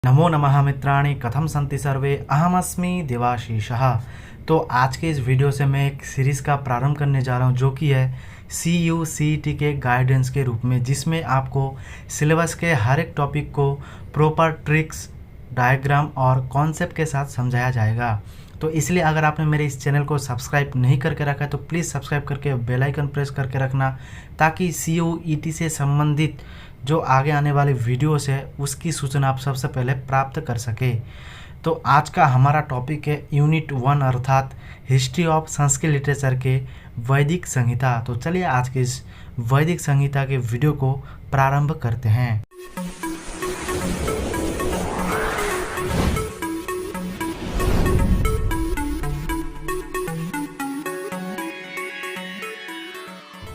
नमो नमः मित्राणि, कथम सन्ति सर्वे। अहमस्मि देवाशीषः। तो आज के इस वीडियो से मैं एक सीरीज़ का प्रारंभ करने जा रहा हूं, जो कि है CU/CET के गाइडेंस के रूप में, जिसमें आपको सिलेबस के हर एक टॉपिक को प्रॉपर ट्रिक्स, डायग्राम और कॉन्सेप्ट के साथ समझाया जाएगा। तो इसलिए अगर आपने मेरे इस चैनल को सब्सक्राइब नहीं करके रखा है तो प्लीज़ सब्सक्राइब करके बेल आइकन प्रेस करके रखना, ताकि CU/ET से संबंधित जो आगे आने वाले वीडियोस है उसकी सूचना आप सबसे पहले प्राप्त कर सके। तो आज का हमारा टॉपिक है यूनिट 1 अर्थात हिस्ट्री ऑफ संस्कृत लिटरेचर के वैदिक संहिता। तो चलिए आज के इस वैदिक संहिता के वीडियो को प्रारंभ करते हैं।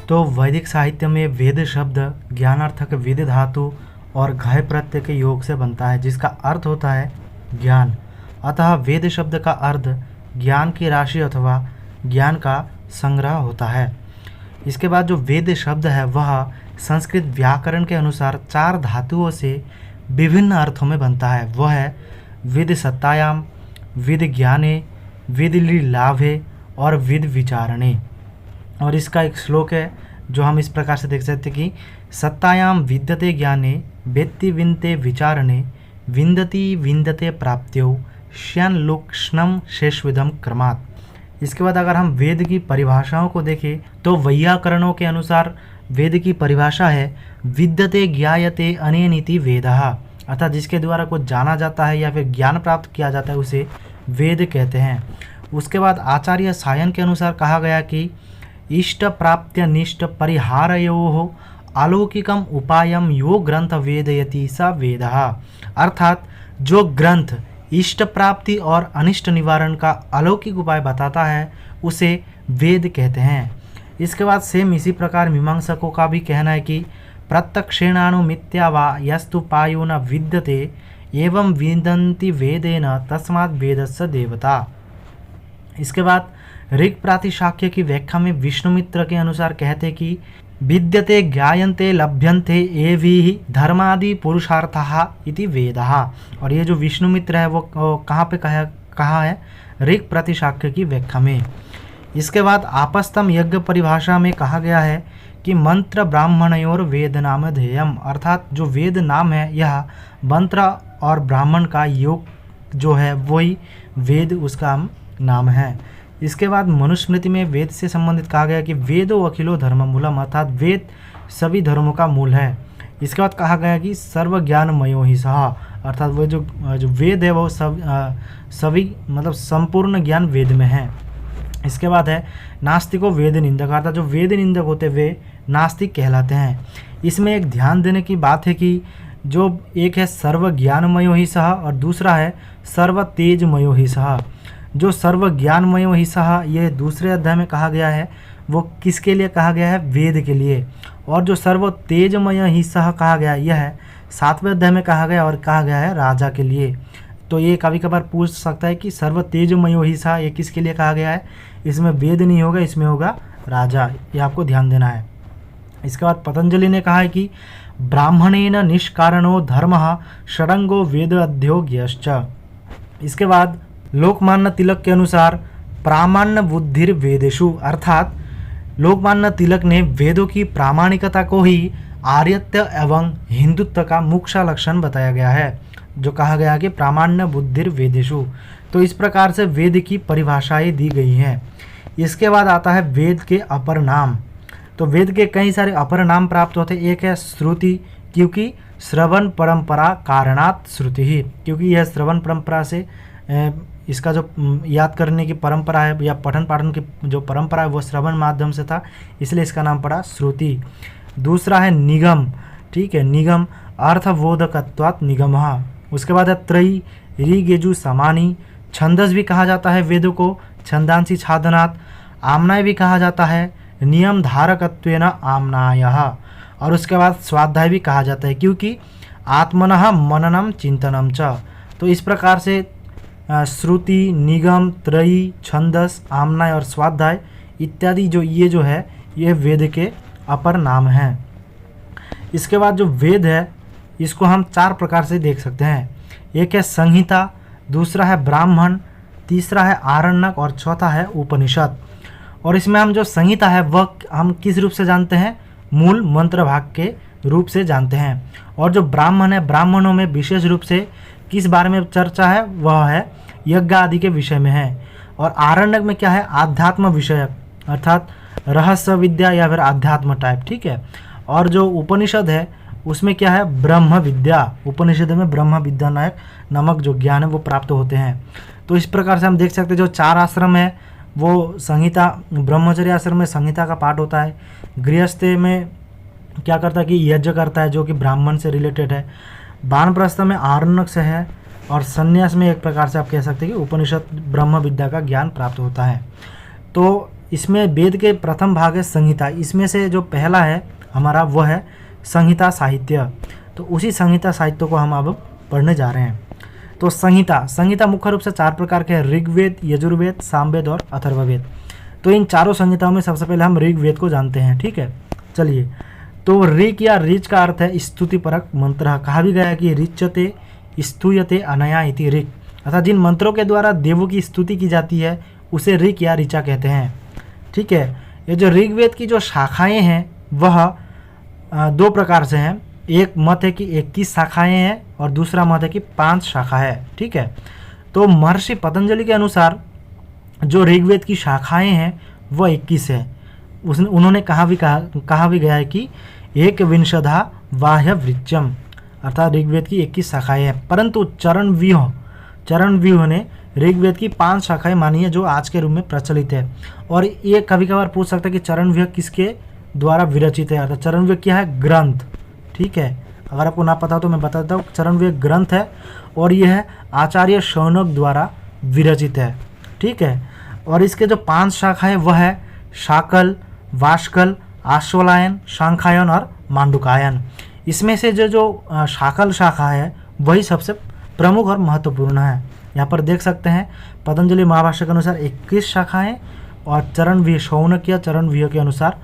तो वैदिक साहित्य में वेद शब्द ज्ञानार्थक वेद धातु और घय प्रत्यय के योग से बनता है, जिसका अर्थ होता है ज्ञान। अतः वेद शब्द का अर्थ ज्ञान की राशि अथवा ज्ञान का संग्रह होता है। इसके बाद जो वेद शब्द है वह संस्कृत व्याकरण के अनुसार 4 धातुओं से विभिन्न अर्थों में बनता है। वह है विद सत्तायाम, विद ज्ञाने, विद लाभे और विद विचारणे। और इसका एक श्लोक है जो हम इस प्रकार से देख सकते हैं कि सत्तायाम विद्यते ज्ञाने, वेत्ति विनते विचारणे, विन्दति विन्दते प्राप्त्यो, श्यन लोक्षणम शेषविदम क्रमात्। इसके बाद अगर हम वेद की परिभाषाओं को देखें तो वैयाकरणों के अनुसार वेद की परिभाषा है विद्यते ज्ञायते अनेनिति वेदः, अर्थात जिसके द्वारा कुछ जाना जाता है या फिर ज्ञान प्राप्त किया जाता है उसे वेद कहते हैं। उसके बाद आचार्य सायन के अनुसार कहा गया कि इष्ट प्राप्त्य निष्ट परिहारयोः अलौकिकम उपायम यो ग्रंथ वेदयति स वेदः, अर्थात जो ग्रंथ इष्ट प्राप्ति और अनिष्ट निवारण का अलौकिक उपाय बताता है उसे वेद कहते हैं। इसके बाद सेम इसी प्रकार मीमांसकों का भी कहना है कि प्रत्यक्षेणानु मिथ्या वा यस्तु पायो न विद्यते एवं विदन्ति वेदेन तस्मात् वेदस्य देवता। इसके बाद ऋक् प्रातिशाख्य की व्याख्या में विष्णुमित्र के अनुसार कहते कि विद्यते ज्ञायन्ते लभ्यन्ते एवि धर्मादि पुरुषार्थः इति वेदः। और ये जो विष्णुमित्र है वो कहाँ पे कहा है? ऋक् प्रातिशाख्य की व्याख्या में। इसके बाद आपस्तम यज्ञ परिभाषा में कहा गया है कि मंत्र ब्राह्मणयोर वेद नाम ध्येयम, अर्थात जो वेद नाम है यह मंत्र और ब्राह्मण का योग जो है वही वेद उसका नाम है। इसके बाद मनुस्मृति में वेद से संबंधित कहा गया कि वेदो अखिलो धर्म मूलम, अर्थात वेद सभी धर्मों का मूल है। इसके बाद कहा गया कि सर्व ज्ञानमयो ही सह, अर्थात वो जो वेद है वो सभी मतलब संपूर्ण ज्ञान वेद में है। इसके बाद है नास्तिको वेद निंदक, अर्थात जो वेद निंदक होते वे नास्तिक कहलाते हैं। इसमें एक ध्यान देने की बात है कि जो एक है सर्व ज्ञानमयो ही सह और दूसरा है सर्व तेजमयो ही सह। जो सर्व ज्ञानमयो ही सह ये दूसरे अध्याय में कहा गया है वो किसके लिए कहा गया है? वेद के लिए। और जो सर्व तेजमय ही सह कहा गया यह है 7वें अध्याय में कहा गया और कहा गया है राजा के लिए। तो ये कभी कभार पूछ सकता है कि सर्व तेजमयो ही सह ये किसके लिए कहा गया है? इसमें वेद नहीं होगा, इसमें होगा राजा, ये आपको ध्यान देना है। इसके बाद पतंजलि ने कहा है कि ब्राह्मणेन निष्कारणो धर्मः षडंगो वेद अध्योग्यश्च। इसके बाद लोकमान्य तिलक के अनुसार प्रामाण्य बुद्धिर वेदेषु, अर्थात लोकमान्य तिलक ने वेदों की प्रामाणिकता को ही आर्यत्य एवं हिंदुत्व का मुख्य लक्षण बताया गया है, जो कहा गया कि प्रामाण्य बुद्धिर वेदेषु। तो इस प्रकार से वेद की परिभाषाएं दी गई हैं। इसके बाद आता है वेद के अपर नाम। तो वेद के कई सारे अपर नाम प्राप्त होते हैं। एक है श्रुति, क्योंकि श्रवण परंपरा कारणात् श्रुति ही, क्योंकि यह श्रवण परंपरा से इसका जो याद करने की परंपरा है या पठन पाठन की जो परंपरा है वो श्रवण माध्यम से था, इसलिए इसका नाम पड़ा श्रुति। दूसरा है निगम, ठीक है, निगम अर्थबोधकत्वात् निगमः। उसके बाद है त्रयी ऋग्यजु समानी, छंदस भी कहा जाता है वेदों को, छंदांसी छादनात्। आमनाय भी कहा जाता है, नियम धारकत्वेन आमनायः। और उसके बाद स्वाध्याय भी कहा जाता है, क्योंकि आत्मनः मननम चिंतनम च। तो इस प्रकार से श्रुति, निगम, त्रयी, छंदस, आमनाय और स्वाध्याय इत्यादि जो है ये वेद के अपर नाम हैं। इसके बाद जो वेद है इसको हम 4 प्रकार से देख सकते हैं। एक है संहिता, दूसरा है ब्राह्मण, तीसरा है आरण्यक और चौथा है उपनिषद। और इसमें हम जो संहिता है वह हम किस रूप से जानते हैं, मूल मंत्र भाग के रूप से जानते हैं। और जो ब्राह्मण है, ब्राह्मणों में विशेष रूप से किस बारे में चर्चा है, वह है यज्ञ आदि के विषय में है। और आरण्यक में क्या है, आध्यात्म विषयक, अर्थात रहस्य विद्या या फिर आध्यात्म टाइप, ठीक है। और जो उपनिषद है उसमें क्या है, ब्रह्म विद्या, उपनिषद में ब्रह्म विद्या नामक जो ज्ञान है वो प्राप्त होते हैं। तो इस प्रकार से हम देख सकते हैं जो 4 आश्रम है वो संहिता, ब्रह्मचर्य आश्रम में संहिता का पाठ होता है, गृहस्थ में क्या करता है कि यज्ञ करता है जो कि ब्राह्मण से रिलेटेड है, वानप्रस्थ में आरण्यक से है, और संन्यास में एक प्रकार से आप कह सकते हैं कि उपनिषद ब्रह्म विद्या का ज्ञान प्राप्त होता है। तो इसमें वेद के प्रथम भाग है संहिता, इसमें से जो पहला है हमारा वो है संहिता साहित्य। तो उसी संहिता साहित्य को हम अब पढ़ने जा रहे हैं। तो संहिता मुख्य रूप से 4 प्रकार के हैं, ऋग्वेद, यजुर्वेद, सामवेद और अथर्ववेद। तो इन चारों संहिताओं में सबसे पहले हम ऋग्वेद को जानते हैं, ठीक है। चलिए, तो ऋग या ऋच का अर्थ है स्तुतिपरक मंत्र। कहा भी गया है कि ऋच्यते स्तूयते अनया इति ऋग, अर्थात जिन मंत्रों के द्वारा देवों की स्तुति की जाती है उसे ऋग या ऋचा कहते हैं, ठीक है। ये जो ऋग्वेद की जो शाखाएं हैं वह 2 प्रकार से हैं। एक मत है कि 21 शाखाएं हैं और दूसरा मत है कि 5 शाखा है, ठीक है। तो महर्षि पतंजलि के अनुसार जो ऋग्वेद की शाखाएं हैं वह 21 है। उन्होंने कहा भी गया है कि एक विंशधा बाह्य वृक्षम, अर्थात ऋग्वेद की 21 शाखाएं हैं। परंतु चरण व्यूह ने ऋग्वेद की 5 शाखाएं मानी है जो आज के रूप में प्रचलित है। और ये कभी कभार पूछ सकता है कि चरण व्यूह किसके द्वारा विरचित है, अर्थात चरण व्यूह क्या है, ग्रंथ, ठीक है। अगर आपको ना पता तो मैं बता देता हूँ, चरण व्यूह ग्रंथ है और यह है आचार्य शौनक द्वारा विरचित है, ठीक है। और इसके जो 5 शाखा है वह है शाकल, वाष्कल, आश्वलायन, शांखायन और मांडुकायन। इसमें से जो शाकल शाखा है वही सबसे प्रमुख और महत्वपूर्ण है। यहाँ पर देख सकते हैं पतंजलि महाभाष्य के अनुसार 21 शाखाएं और चरण व्यूह, शौनकीय चरण व्यूह के अनुसार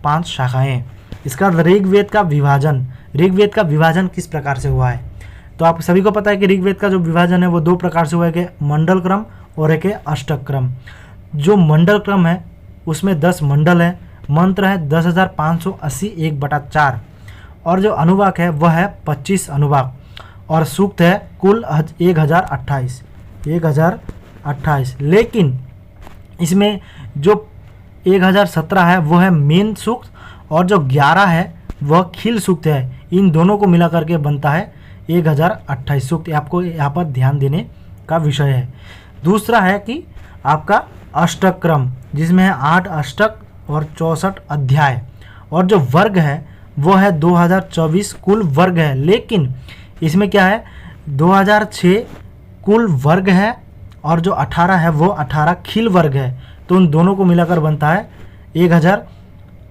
5 शाखाएं। इसका ऋग्वेद का विभाजन किस प्रकार से हुआ है, तो आप सभी को पता है कि ऋग्वेद का जो विभाजन है वो 2 प्रकार से हुआ है, कि मंडल क्रम और एक है अष्टक क्रम। जो मंडल क्रम है उसमें 10 मंडल है, मंत्र है 10,580 1/4, और जो अनुवाक है वह है 25 अनुवाक, और सूक्त है कुल 1028। लेकिन इसमें जो 1017 है वो है मेन सूक्त, और जो 11 है वह खिल सूक्त है। इन दोनों को मिला करके बनता है 1028 सूक्त। आपको यहाँ पर ध्यान देने का विषय है। दूसरा है कि आपका अष्टक क्रम, जिसमें है 8 अष्टक और 64 अध्याय, और जो वर्ग है वो है 2024 कुल वर्ग है। लेकिन इसमें क्या है, 2006 कुल वर्ग है और जो 18 है वो 18 खिल वर्ग है। तो उन दोनों को मिलाकर बनता है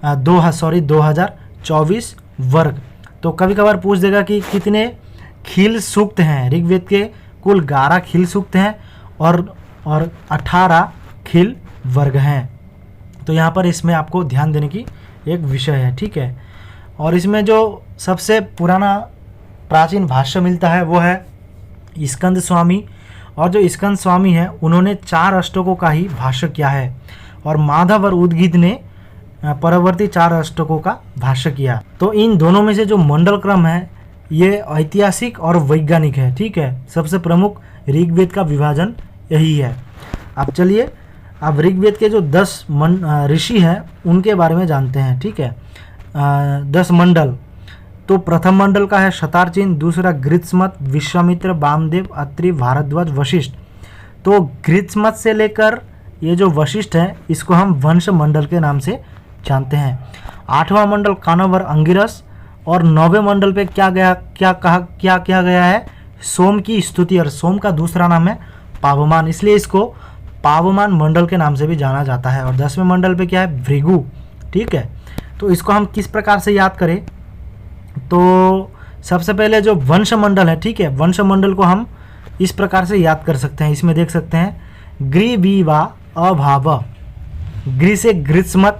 2024 वर्ग। तो कभी कभार पूछ देगा कि कितने खिल सूक्त हैं। ऋग्वेद के कुल 11 खिल सूक्त हैं और 18 खिल वर्ग हैं। तो यहाँ पर इसमें आपको ध्यान देने की एक विषय है, ठीक है। और इसमें जो सबसे पुराना प्राचीन भाष्य मिलता है वो है स्कंद स्वामी, और जो स्कंद स्वामी है उन्होंने 4 अष्टकों का ही भाष्य किया है, और माधव और उद्गीत ने परवर्ती 4 अष्टकों का भाष्य किया। तो इन दोनों में से जो मंडल क्रम है ये ऐतिहासिक और वैज्ञानिक है, ठीक है। सबसे प्रमुख ऋग्वेद का विभाजन यही है। अब चलिए, अब ऋग्वेद के जो 10 ऋषि हैं उनके बारे में जानते हैं, ठीक है। 10 मंडल। तो प्रथम मंडल का है शतारचिन, दूसरा गृत्समत, विश्वामित्र, वामदेव, अत्रि, भारद्वाज, वशिष्ठ। तो गृत्समत से लेकर ये जो वशिष्ठ है इसको हम वंश मंडल के नाम से जानते हैं। 8वां मंडल कानव और अंगिरस, और 9वें मंडल पे क्या किया गया है, सोम की स्तुति, और सोम का दूसरा नाम है पावमान, इसलिए इसको पावमान मंडल के नाम से भी जाना जाता है। और 10वें मंडल पे क्या है, भृगु, ठीक है। तो इसको हम किस प्रकार से याद करें, तो सबसे पहले जो वंश मंडल है, ठीक है, वंश मंडल को हम इस प्रकार से याद कर सकते हैं। इसमें देख सकते हैं गृह बी वा अभाव, गृह से गृत्समत,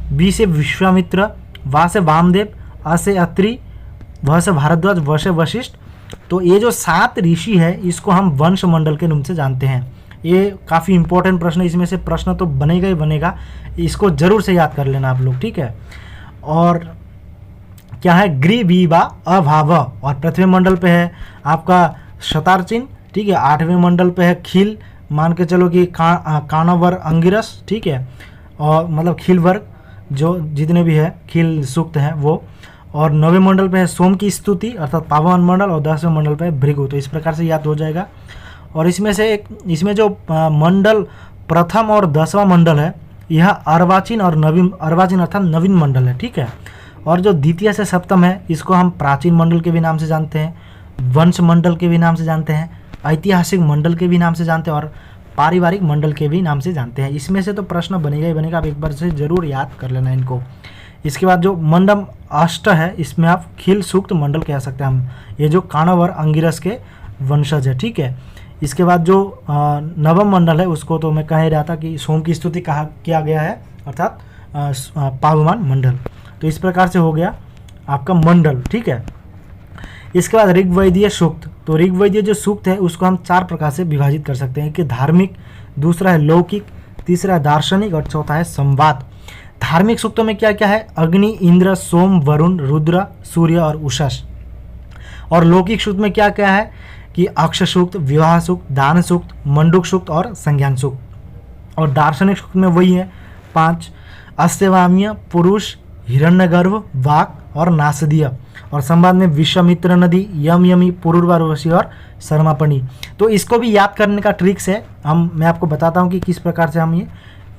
बी से विश्वामित्र, वा से वामदेव, अ से अत्रि, व से भारद्वाज, व से वशिष्ठ, तो ये जो 7 ऋषि है इसको हम वंश मंडल के नाम से जानते हैं। ये काफ़ी इंपॉर्टेंट प्रश्न है, इसमें से प्रश्न तो बनेगा ही बनेगा, इसको जरूर से याद कर लेना आप लोग, ठीक है। और क्या है, ग्रीवीवा अभाव, और पृथ्वी मंडल पे है आपका शतारचिन, ठीक है। 8वें मंडल पे है खील, मान के चलो कि कानावर अंगिरस, ठीक है, और मतलब खील वर्ग जो जितने भी है खील सूक्त हैं वो। और 9वें मंडल पे है सोम की स्तुति अर्थात पावन मंडल, और 10वें मंडल पे है भृगु। तो इस प्रकार से याद हो जाएगा। और इसमें जो मंडल प्रथम और 10वां मंडल है यह अर्वाचीन और नवीन, अर्वाचीन अर्थात नवीन मंडल है, ठीक है। और जो द्वितीय से सप्तम है इसको हम प्राचीन मंडल के भी नाम से जानते हैं, वंश मंडल के भी नाम से जानते हैं, ऐतिहासिक मंडल के भी नाम से जानते हैं, और पारिवारिक मंडल के भी नाम से जानते हैं। इसमें से तो प्रश्न बनेगा ही बनेगा, आप एक बार से जरूर याद कर लेना इनको। इसके बाद जो मंडम अष्ट है इसमें आप खील सूक्त मंडल कह सकते हैं हम, ये जो काणव और अंगिरस के वंशज है, ठीक है। इसके बाद जो नवम मंडल है उसको तो मैं कह ही रहा था कि सोम की स्तुति कहा किया गया है अर्थात पावमान मंडल। तो इस प्रकार से हो गया आपका मंडल, ठीक है। इसके बाद ऋग्वेदीय सूक्त, तो ऋग्वेदीय जो सूक्त है उसको हम 4 प्रकार से विभाजित कर सकते हैं कि धार्मिक, दूसरा है लौकिक, तीसरा है दार्शनिक और चौथा है संवाद। धार्मिक सूक्तों में क्या क्या है, अग्नि, इंद्र, सोम, वरुण, रुद्र, सूर्य और उषस। और लौकिक सूक्त में क्या क्या है कि अक्ष सूक्त, विवाह सूक्त, दान सूक्त, मंडूक सूक्त और संज्ञान सूक्त। और दार्शनिक सूक्त में वही है 5, अस्त्यवाम्य, पुरुष, हिरण्यगर्भ, वाक और नासदीय। और संवाद में विश्वामित्र नदी, यमी, पुरूर्वासी और शर्मापणी। तो इसको भी याद करने का ट्रिक्स है, मैं आपको बताता हूँ कि किस प्रकार से हम ये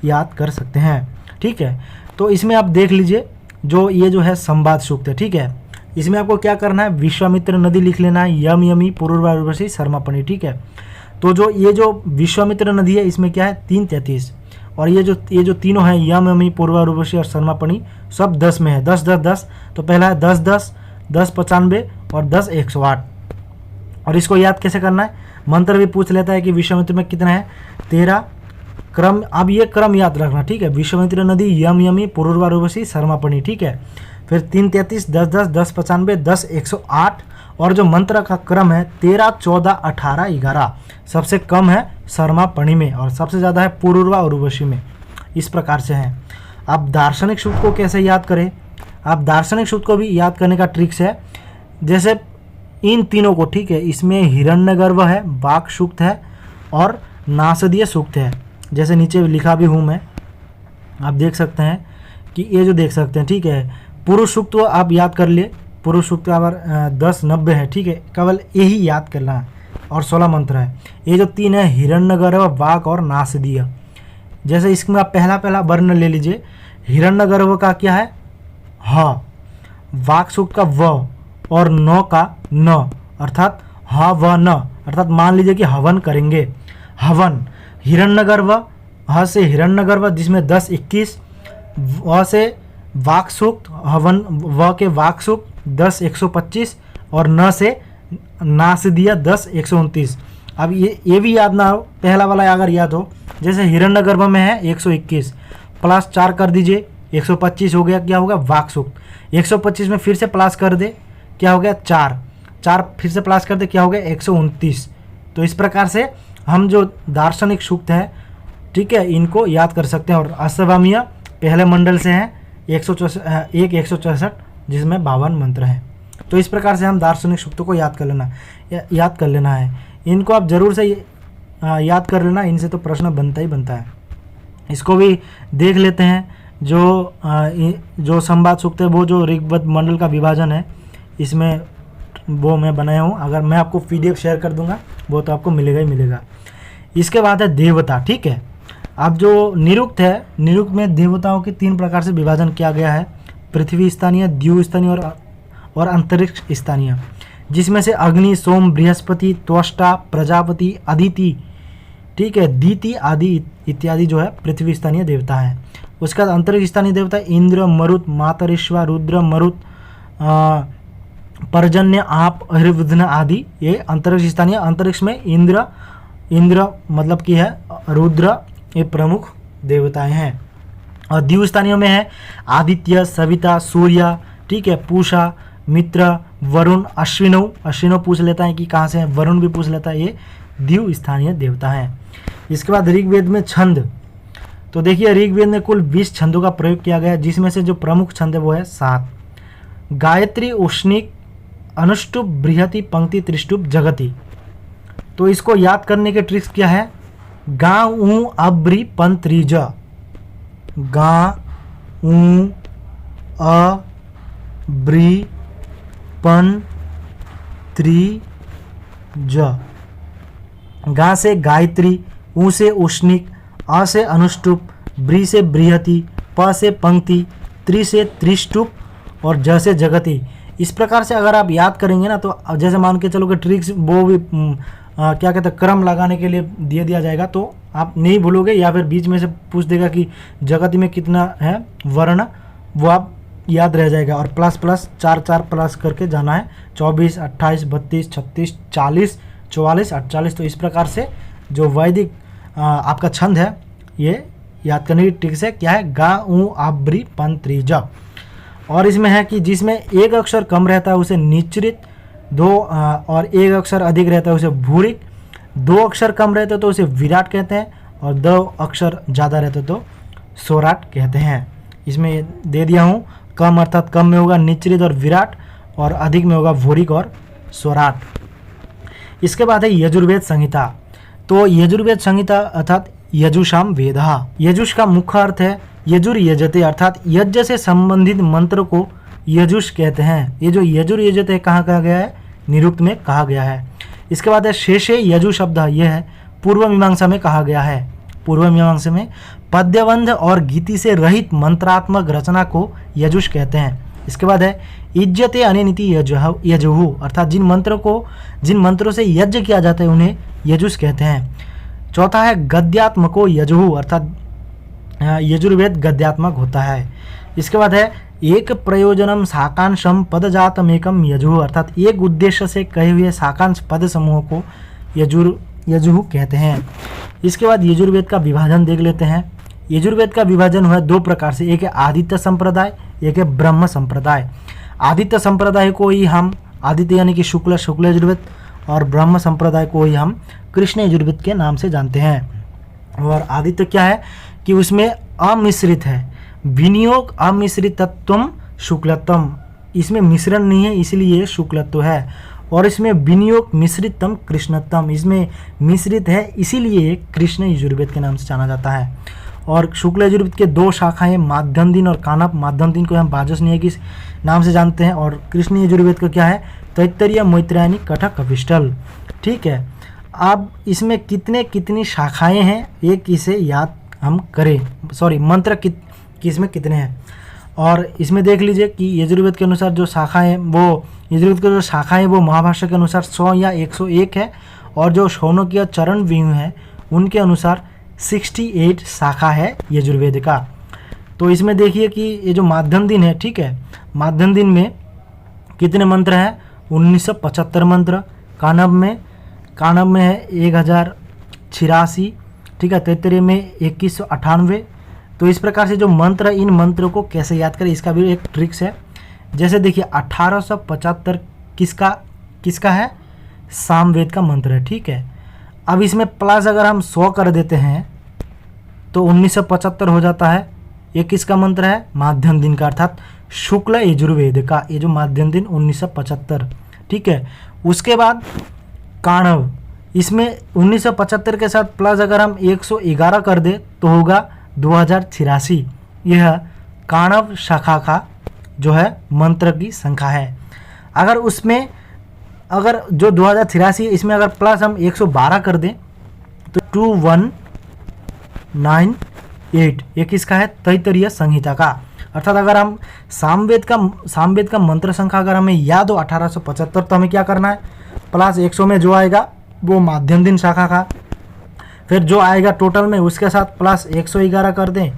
याद कर सकते हैं, ठीक है। तो इसमें आप देख लीजिए ये जो है संवाद सूक्त है, ठीक है। इसमें आपको क्या करना है, विश्वामित्र नदी लिख लेना है, यमी, पुरूर्वासी, शर्मापणी, ठीक है। तो ये जो विश्वामित्र नदी है इसमें क्या है 333, और ये जो तीनों हैं यमी, पुरूर्वासी और शर्मापणी सब 10 में है, 10 10 10। तो पहला है 10 10, 10 95 और 10 108। और इसको याद कैसे करना है, मंत्र भी पूछ लेता है कि विश्वामित्र में कितना है 13 क्रम। अब ये क्रम याद रखना, ठीक है। विश्वामित्र नदी, यमी, पुरूर्वासी, शर्मापणी, ठीक है। फिर 333, 10 10, 10 95, 10 108। और जो मंत्र का क्रम है 13 14 18 11, सबसे कम है शर्मापणी में और सबसे ज़्यादा है पुरूर्वा और उर्वशी में। इस प्रकार से हैं। अब दार्शनिक सूक्त को कैसे याद करें, आप दार्शनिक सूक्त को भी याद करने का ट्रिक्स है, जैसे इन तीनों को, ठीक है। इसमें हिरण्यगर्भ है, वाक सूक्त है और नासदीय सूक्त है, जैसे नीचे लिखा भी हूँ मैं, आप देख सकते हैं कि ये जो देख सकते हैं, ठीक है। पुरुष सूक्त तो आप याद कर लिए, पुरुष सूक्त का 10 90 है, ठीक है। केवल यही याद करना है और 16 मंत्र है। ये जो 3 है हिरण्यगर्भ, वाक और नासदीय। जैसे इसमें आप पहला वर्ण ले लीजिए, हिरण्यगर्भ का क्या है ह, वाक सूक्त का व और नौ का न, अर्थात ह व न, अर्थात मान लीजिए कि हवन करेंगे, हवन। हिरण्यगर्भ, ह से हिरण्यगर्भ जिसमें 10 21, व से वाक सूक्त, हवन व के वाक सूक्त 10 125 और न से नासदीय 10 129। अब ये भी याद ना हो, पहला वाला अगर याद हो, जैसे हिरण्यगर्भ में है 121 प्लस 4 कर दीजिए 125 हो गया, क्या होगा वाक सूक्त। 125 में फिर से प्लस कर दे, क्या हो गया 4 फिर से प्लस कर दे, क्या हो गया 129। तो इस प्रकार से हम जो दार्शनिक सूक्त है, ठीक है, इनको याद कर सकते हैं। और अश्ववाम्य पहले मंडल से हैं 164 जिसमें 52 मंत्र हैं। तो इस प्रकार से हम दार्शनिक सूक्तों को याद कर लेना है। इनको आप जरूर से याद कर लेना, इनसे तो प्रश्न बनता ही बनता है। इसको भी देख लेते हैं। जो संवाद सूक्त है वो जो ऋग्वेद मंडल का विभाजन है इसमें वो मैं बनाया हूँ, अगर मैं आपको PDF शेयर कर दूंगा वो तो आपको मिलेगा ही मिलेगा। इसके बाद है देवता, ठीक है। अब जो निरुक्त है, निरुक्त में देवताओं के 3 प्रकार से विभाजन किया गया है, पृथ्वी स्थानीय, द्यू स्थानीय और अंतरिक्ष स्थानीय, जिसमें से अग्नि, सोम, बृहस्पति, त्वष्टा, प्रजापति, अदिति, ठीक है, दीति आदि इत्यादि जो है पृथ्वी स्थानीय देवता है। उसके बाद अंतरिक्ष स्थानीय देवता इंद्र, मरुत, मातरिश्वा, रुद्र, मरुत, पर्जन्य, आप, हरिवुध्न आदि ये अंतरिक्ष स्थानीय। अंतरिक्ष में इंद्र मतलब कि है, रुद्र ये प्रमुख देवताएं हैं। और द्यू स्थानीय में है आदित्य, सविता, सूर्य, ठीक है, पूषा, मित्र, वरुण, अश्विनो पूछ लेता है कि कहाँ से है, वरुण भी पूछ लेता है, ये द्यू स्थानीय देवता है। इसके बाद ऋग्वेद में छंद, तो देखिए ऋग्वेद में कुल 20 छंदों का प्रयोग किया गया है, जिसमें से जो प्रमुख छंद है वो है 7, गायत्री, उष्णिक, अनुष्टुप, बृहति, पंक्ति, त्रिष्टुप, जगति। तो इसको याद करने के ट्रिक्स क्या है, गा ऊ अब्री पन त्रिज, गा ऊ अ ब्री पन त्रिज। गा से गायत्री, ऊ से उष्णिक, अ से अनुष्टुप, ब्री से बृहति, प से पंक्ति, त्रि से त्रिष्टुप और ज से जगति। इस प्रकार से अगर आप याद करेंगे ना, तो जैसे मान के चलो कि ट्रिक्स वो भी क्या कहते हैं क्रम लगाने के लिए दिया जाएगा, तो आप नहीं भूलोगे, या फिर बीच में से पूछ देगा कि जगति में कितना है वर्ण, वो आप याद रह जाएगा। और प्लस प्लस 4 प्लस करके जाना है, 24, 28, 32, 36, 40, 44, 48। तो इस प्रकार से जो वैदिक आपका छंद है ये याद करने की ट्रिक्स है, क्या है, गा ऊ आब्री पन त्रिज। और इसमें है कि जिसमें एक अक्षर कम रहता है उसे निचरित, और एक अक्षर अधिक रहता है उसे भूरिक, 2 अक्षर कम रहते हैं तो उसे विराट कहते हैं, और 2 अक्षर ज़्यादा रहते तो स्वराट कहते हैं। इसमें दे दिया हूँ, कम अर्थात कम में होगा निचरित और विराट, और अधिक में होगा भूरिक और स्वराट। इसके बाद है यजुर्वेद संहिता। तो यजुर्वेद संहिता अर्थात यजुषाम वेदः, यजुष का मुख्य अर्थ है यजुर यजते, अर्थात यज्ञ से संबंधित मंत्र को यजुष कहते हैं। ये जो यजुर यजते कहाँ कहा गया है, निरुक्त में कहा गया है। इसके बाद है शेषे यजु शब्द, यह है पूर्व मीमांसा में कहा गया है। पूर्व मीमांसा में पद्यबंध और गीति से रहित मंत्रात्मक रचना को यजुष कहते हैं। इसके बाद है इज्जते अनिति यजुहु, अर्थात जिन मंत्रों से यज्ञ किया जाता है उन्हें यजुष कहते हैं। चौथा है गद्यात्मको यजुहु, अर्थात यजुर्वेद गद्यात्मक होता है। इसके बाद है एक प्रयोजनम साकांशम पदजातमेकम यजुः, अर्थात एक उद्देश्य से कहे हुए साकांश पद समूह को यजुः कहते हैं। इसके बाद यजुर्वेद का विभाजन देख लेते हैं। यजुर्वेद का विभाजन हुआ 2 प्रकार से, एक है आदित्य संप्रदाय, एक है ब्रह्म संप्रदाय। आदित्य संप्रदाय को ही हम आदित्य यानी कि शुक्ल यजुर्वेद, और ब्रह्म संप्रदाय को ही हम कृष्ण यजुर्वेद के नाम से जानते हैं। और आदित्य क्या है कि उसमें अमिश्रित है, विनियोग अमिश्रितत्वम शुक्लत्वम, इसमें मिश्रण नहीं है इसलिए शुक्लत्व है। और इसमें विनियोग मिश्रितम कृष्णत्वम, इसमें मिश्रित है इसीलिए कृष्ण यजुर्वेद के नाम से जाना जाता है। और शुक्ल यजुर्वेद के 2 शाखाएं माध्यन्दिन और कानप। माध्यन्दिन को हम वाजसनेय के नाम से जानते हैं, और कृष्ण यजुर्वेद का क्या है, तैत्तरीय, मैत्रेयनी, कटक, कपिष्टल। ठीक है, अब इसमें कितनी शाखाएं हैं एक इसे याद हम करें, मंत्र किसमें कितने हैं। और इसमें देख लीजिए कि यजुर्वेद के अनुसार जो शाखाएं वो महाभाष्य के अनुसार 100 या 101 है, और जो शौनकीय चरण व्यूह है उनके अनुसार 68 शाखा है यजुर्वेद का। तो इसमें देखिए कि ये जो माध्यम दिन है, ठीक है, माध्यम दिन में कितने मंत्र हैं, 1975 मंत्र। कानब में है 1086, ठीक है, तैत्तरीय में 2198। तो इस प्रकार से जो मंत्र, इन मंत्रों को कैसे याद करें इसका भी एक ट्रिक्स है। जैसे देखिए 1875 किसका है, सामवेद का मंत्र है। ठीक है, अब इसमें प्लस अगर हम 100 कर देते हैं तो 1975 हो जाता है। ये किसका मंत्र है, माध्यम दिन का, अर्थात शुक्ल यजुर्वेद का, ये जो माध्यम दिन 1975। ठीक है, उसके बाद काणव, इसमें 1975 के साथ प्लस अगर हम 111 कर दे तो होगा 2086। यह काणव शाखा का जो है मंत्र की संख्या है। अगर जो 2083 है इसमें अगर प्लस हम 112 कर दें तो 2198, ये किसका है, तैत्तरीय संहिता का। अर्थात अगर हम सामवेद का मंत्र संख्या अगर हमें याद हो 1875, तो हमें क्या करना है, प्लस 100 में जो आएगा वो माध्यम दिन शाखा का, फिर जो आएगा टोटल में उसके साथ प्लस 111 कर दें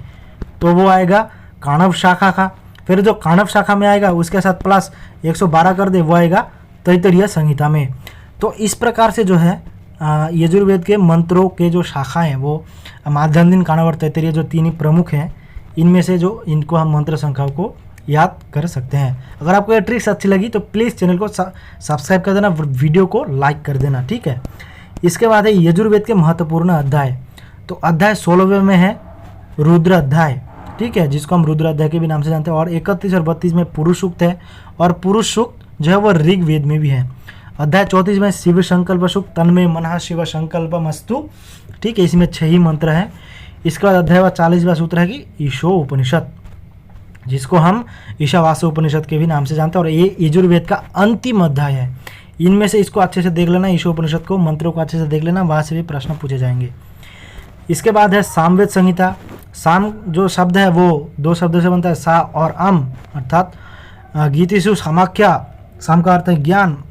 तो वो आएगा काणव शाखा का, फिर जो काणव शाखा में आएगा उसके साथ प्लस 112 कर दे वो आएगा तैत्तरीय संहिता में। तो इस प्रकार से जो है यजुर्वेद के मंत्रों के जो शाखा हैं वो माध्यम दिन, काणव और तैत्तरीय जो 3 ही प्रमुख हैं, इनमें से जो इनको हम मंत्र संख्याओं को याद कर सकते हैं। अगर आपको ये ट्रिक्स अच्छी लगी तो प्लीज़ चैनल को सब्सक्राइब कर देना, वीडियो को लाइक कर देना, ठीक है। इसके बाद है यजुर्वेद के महत्वपूर्ण अध्याय। तो अध्याय 16वें में है रुद्र अध्याय, ठीक है, जिसको हम रुद्र अध्याय के भी नाम से जानते हैं। और 31 और 32 में पुरुष सूक्त है, और पुरुष सूक्त जो है वो ऋग्वेद में भी है। अध्याय 34 में शिव संकल्प सूक्त, तन्मय मनः शिव संकल्पमस्तु, ठीक है, इसमें 6 ही मंत्र हैं। इसके बाद अध्याय 40वां सूत्र है कि ईशो उपनिषद, जिसको हम ईशावास्य उपनिषद के भी नाम से जानते हैं, और ये यजुर्वेद का अंतिम अध्याय है। इनमें से इसको अच्छे से देख लेना, ईशो उपनिषद को मंत्रों को अच्छे से देख लेना, वहाँ से भी प्रश्न पूछे जाएंगे। इसके बाद है सामवेद संहिता। साम जो शब्द है वो 2 शब्दों से बनता है, सा और अम, अर्थात गीतिषु समाख्या। साम का अर्थ है ज्ञान,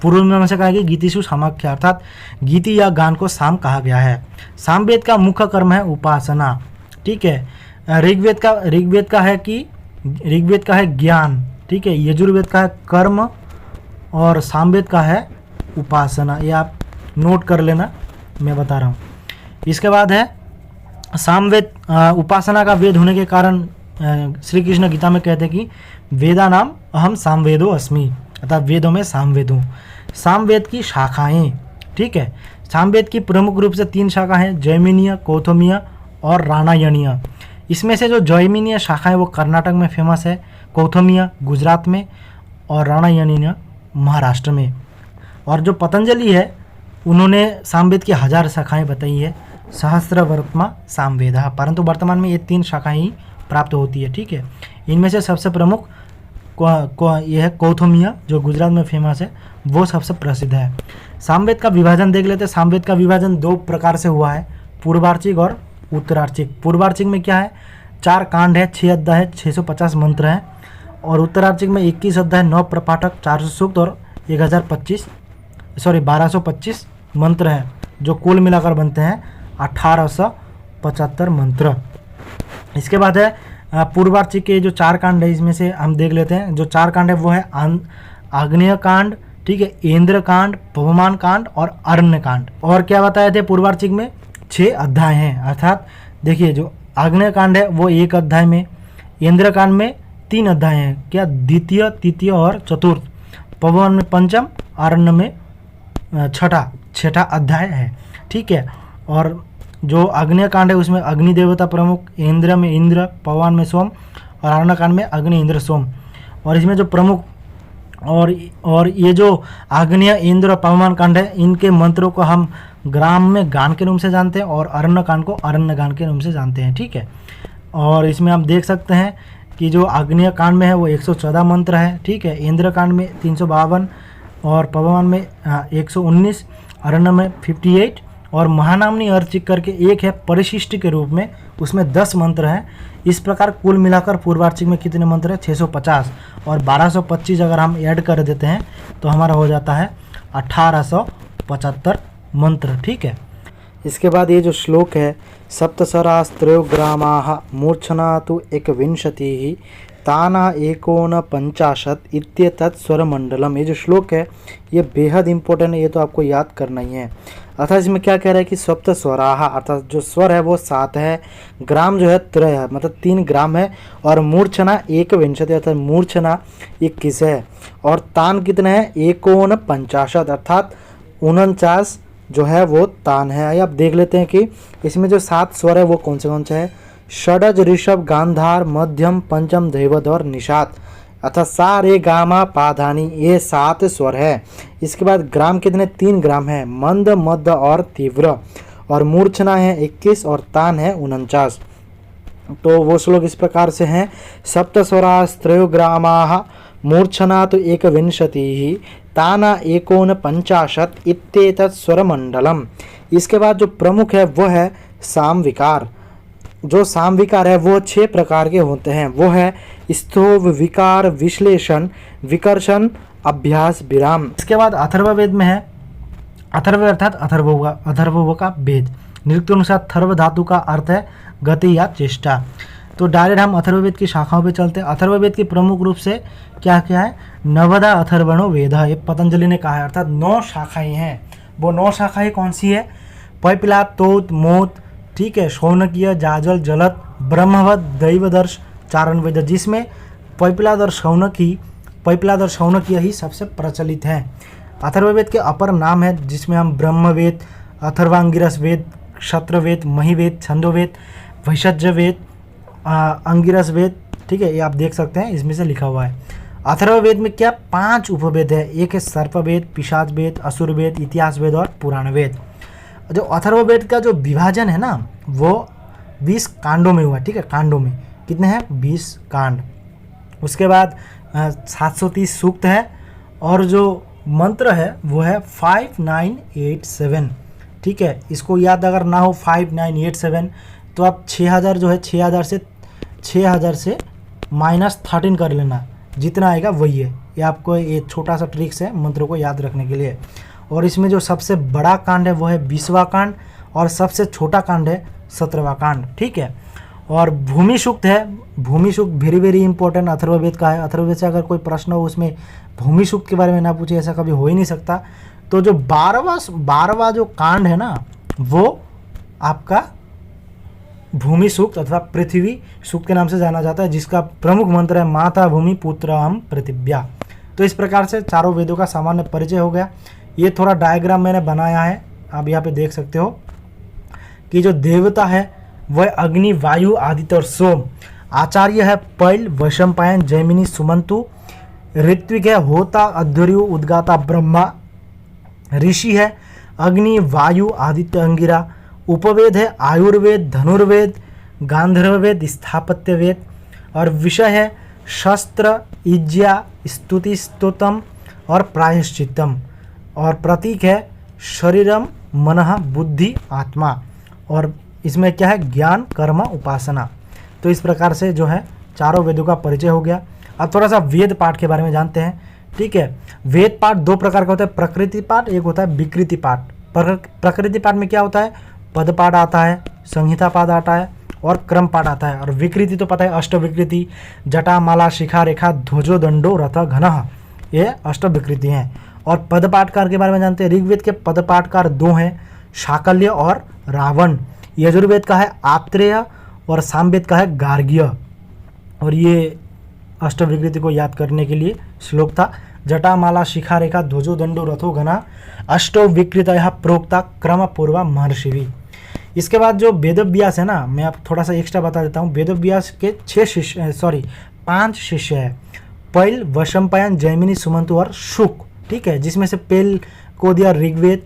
पूर्व में से कहा गया गीतिषु समाख्या, अर्थात गीति या गान को साम कहा गया है। सामवेद का मुख्य कर्म है उपासना, ठीक है। ऋग्वेद का है ज्ञान, ठीक है। यजुर्वेद का है कर्म, और सामवेद का है उपासना। ये आप नोट कर लेना, मैं बता रहा हूँ। इसके बाद है सामवेद, उपासना का वेद होने के कारण श्री कृष्ण गीता में कहते हैं कि वेदा नाम अहम सामवेदो अस्मि, अर्थात वेदों में सामवेद हूँ। सामवेद की शाखाएं, ठीक है। सामवेद की प्रमुख रूप से 3 शाखाएं, जैमिनीय, कौथमीय और रामायणीय। इसमें से जो जैमिनीय शाखा है वो कर्नाटक में फेमस है, कौथमीय गुजरात में, और रामायणीय महाराष्ट्र में। और जो पतंजलि है उन्होंने सामवेद की 1000 शाखाएं बताई है, सहस्रवर्त्मा सामवेदा, परंतु वर्तमान में ये 3 शाखाएं ही प्राप्त होती है, ठीक है। इनमें से सबसे प्रमुख यह है कौथमीय, जो गुजरात में फेमस है, वो सबसे प्रसिद्ध है। सामवेद का विभाजन देख लेते हैं। सामवेद का विभाजन 2 प्रकार से हुआ है, पूर्वार्चिक और उत्तरार्चिक। पूर्वार्चिक में क्या है, 4 कांड है, 6 अध्याय है, 650 मंत्र हैं। और उत्तरार्चिक में 21 अध्याय, 9 प्रपाठक, 400 सूक्त और 1225 मंत्र हैं, जो कुल मिलाकर बनते हैं 1875 मंत्र। इसके बाद है पूर्वार्चिक के जो 4 कांड है, इसमें से हम देख लेते हैं। जो 4 कांड है वो है आग्नेय कांड, ठीक है, इंद्र कांड, पवमान कांड और अरण्य कांड। और क्या बताए थे, पूर्वार्चिक में 6 अध्याय हैं, अर्थात देखिए जो आग्नेय कांड है वो 1 अध्याय में, इंद्र कांड में 3 अध्याय हैं, क्या, द्वितीय, तृतीय और चतुर्थ, पवन में 5म, अरण्य में 6ठा अध्याय है, ठीक है। और जो आग्नेय कांड है उसमें अग्नि देवता प्रमुख, इंद्र में इंद्र, पवन में सोम, और अरण्य कांड में अग्नि, इंद्र, सोम। और इसमें जो प्रमुख और ये जो आग्नेय, इंद्र और पवन कांड है, इनके मंत्रों को हम ग्राम में गान के रूप से जानते हैं, और अरण्य कांड को अरण्य गान के रूप से जानते हैं, ठीक है। और इसमें हम देख सकते हैं कि जो आग्नेय कांड में है वो 114 मंत्र है, ठीक है। इंद्र कांड में 352 और पवन में 119, अरण्य में 58, और महानामनी अर्चिक करके एक है परिशिष्ट के रूप में, उसमें 10 मंत्र हैं। इस प्रकार कुल मिलाकर पूर्वार्चिक में कितने मंत्र हैं, 650, और 1225 अगर हम ऐड कर देते हैं तो हमारा हो जाता है 1875 मंत्र, ठीक है। इसके बाद ये जो श्लोक है, सप्तस्वरास्त्रयोग्रामाः मूर्छना तु एकविंशतिः ताना 49 इत्येतत् स्वरमंडलम। ये जो श्लोक है ये बेहद इंपॉर्टेंट है, ये तो आपको याद करना ही है। अर्थात इसमें क्या कह रहा है कि सप्त स्वराहा, अर्थात जो स्वर है वो 7 है, ग्राम जो है त्रय है, मतलब 3 ग्राम है, और मूर्छना 51, अर्थात मूर्छना 21 है, और तान कितने हैं, 49, अर्थात 49 जो है वो तान है। आइए आप देख लेते हैं कि इसमें जो 7 स्वर है वो कौन से है, षडज, ऋषभ, गांधार, मध्यम, पंचम, दैवत और निषाद, अर्थात सा रे गा मा पा धा नी, ये 7 स्वर है। इसके बाद ग्राम कितने, 3 ग्राम है, मंद, मध्य और तीव्र, और मूर्छना है 21 और तान है 49। तो वो श्लोक इस प्रकार से हैं, सप्तस्वरास्त्रयोग्रामाः मूर्छना तो 51 ताना 49 इत्येतत् स्वरमंडलम। इसके बाद जो प्रमुख है वो है साम विकार। जो साम विकार है वो 6 प्रकार के होते हैं, वो है स्थोव, विकार, विश्लेषण, विकर्षण, अभ्यास, विराम। इसके बाद अथर्ववेद में है, अथर्व अर्थात अथर्व का वेद। निरुक्तानुसार थर्व धातु का अर्थ है गति या चेष्टा। तो डायरेक्ट हम अथर्ववेद की शाखाओं पे चलते हैं। अथर्ववेद की प्रमुख रूप से क्या क्या है, नवदा अथर्वणो वेद, ये पतंजलि ने कहा है, अर्थात 9 शाखाएं हैं। वो 9 शाखाएं कौन सी है, पैपिला, तोत, मोत, ठीक है, शौनकीय, जाजल, जलत, ब्रह्मवद, दैवदर्श, चारण वेद, जिसमें पैपलाद और शौनक यही सबसे प्रचलित हैं। अथर्ववेद के अपर नाम है जिसमें हम ब्रह्मवेद, अथर्वांगिरस वेद, क्षत्रवेद, महिवेद, छंदोवेद, वैशज्यवेद, अंगिरस वेद, ठीक है, ये आप देख सकते हैं, इसमें से लिखा हुआ है। अथर्ववेद में क्या 5 उपवेद है। एक है सर्पवेद, पिशाच वेद, असुर वेद, इतिहास वेद और पुराण वेद। जो अथर्ववेद का जो विभाजन है ना वो 20 कांडों में हुआ, ठीक है, कांडों में कितने हैं 20 कांड। उसके बाद 730 सूक्त है और जो मंत्र है वो है 5987, ठीक है। इसको याद अगर ना हो 5987 तो आप 6000 जो है 6000 से -13 कर लेना, जितना आएगा वही है। ये आपको ये छोटा सा ट्रिक्स है मंत्रों को याद रखने के लिए। और इसमें जो सबसे बड़ा कांड है वो है 20वां कांड और सबसे छोटा कांड है 17वां कांड, ठीक है। और भूमि सूक्त है, भूमि सूक्त वेरी वेरी इंपॉर्टेंट अथर्ववेद का है। अथर्ववेद से अगर कोई प्रश्न हो उसमें भूमि सूक्त के बारे में ना पूछे, ऐसा कभी हो ही नहीं सकता। तो जो 12वां जो कांड है ना वो आपका भूमि सूक्त अथवा पृथ्वी सूक्त के नाम से जाना जाता है, जिसका प्रमुख मंत्र है माता भूमि पुत्रम पृथिव्या। तो इस प्रकार से चारों वेदों का सामान्य परिचय हो गया। ये थोड़ा डायग्राम मैंने बनाया है, आप यहाँ पे देख सकते हो कि जो देवता है वह अग्नि, वायु, आदित्य और सोम। आचार्य है पैल, वैशंपायन, जैमिनी, सुमंतु। ऋत्विक है होता, अध्वर्यु, उद्गाता, ब्रह्मा। ऋषि है अग्नि, वायु, आदित्य, अंगिरा। उपवेद है आयुर्वेद, धनुर्वेद, गांधर्ववेद, स्थापत्य वेद। और विषय है शस्त्र, इज्या, स्तुति, स्तोत्रम और प्रायश्चित्तम। और प्रतीक है शरीरम, मनः, बुद्धि, आत्मा। और इसमें क्या है ज्ञान, कर्म, उपासना। तो इस प्रकार से जो है चारों वेदों का परिचय हो गया। अब थोड़ा सा वेद पाठ के बारे में जानते हैं, ठीक है। वेद पाठ 2 प्रकार का होता है, प्रकृति पाठ, एक होता है विकृति पाठ। प्रकृति पाठ में क्या होता है पद पाठ आता है, संहिता पाठ आता है और क्रम पाठ आता है। और विकृति तो पता है अष्ट विकृति, जटा, माला, शिखा, रेखा, ध्वजो, दंडो, रथ, घनः, ये अष्ट विकृति हैं। और पद पाठकार के बारे में जानते हैं। ऋग्वेद के पद पाठकार 2 हैं, शाकल्य और रावण। यजुर्वेद का है आत्रेय और सामवेद का है गार्ग्य। और ये अष्ट विकृति को याद करने के लिए श्लोक था। जटा, माला, शिखा, रेखा, ध्वजो, दंडो, रथो, घना, अष्टो विकृतयः प्रोक्ता क्रम पूर्वा महर्षिभिः। इसके बाद जो वेदव्यास है ना, मैं आप थोड़ा सा एक्स्ट्रा बता देता हूँ। वेदव्यास के 5 शिष्य है। पैल, वैशंपायन, जैमिनी, सुमंतु और शुक, ठीक है। जिसमें से पैल को दिया ऋग्वेद,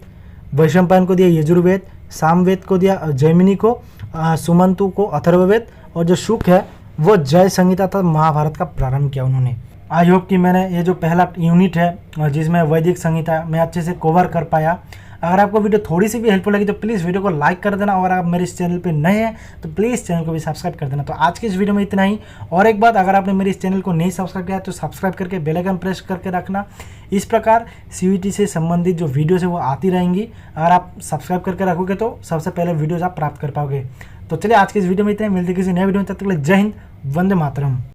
वैशंपायन को दिया यजुर्वेद, सामवेद को दिया जैमिनी को, सुमंतु को अथर्ववेद, और जो शुक है वो जय संहिता तथा महाभारत का प्रारंभ किया उन्होंने। आई होप कि मैंने ये जो पहला यूनिट है जिसमें वैदिक संहिता मैं अच्छे से कवर कर पाया। अगर आपको वीडियो थोड़ी सी भी हेल्पफुल लगी तो प्लीज़ वीडियो को लाइक कर देना, और आप मेरे इस चैनल पे नए हैं तो प्लीज़ चैनल को भी सब्सक्राइब कर देना। तो आज की इस वीडियो में इतना ही। और एक बात, अगर आपने मेरे इस चैनल को नहीं सब्सक्राइब किया तो सब्सक्राइब करके बेल आइकन प्रेस करके रखना। इस प्रकार CVT से संबंधित जो वीडियोज़ है वो आती रहेंगी। अगर आप सब्सक्राइब करके रखोगे तो सबसे पहले वीडियोज़ आप प्राप्त कर पाओगे। तो चलिए आज की इस वीडियो में इतना ही, मिलते किसी नए वीडियो में, तब तक के लिए जय हिंद, वंदे मातरम।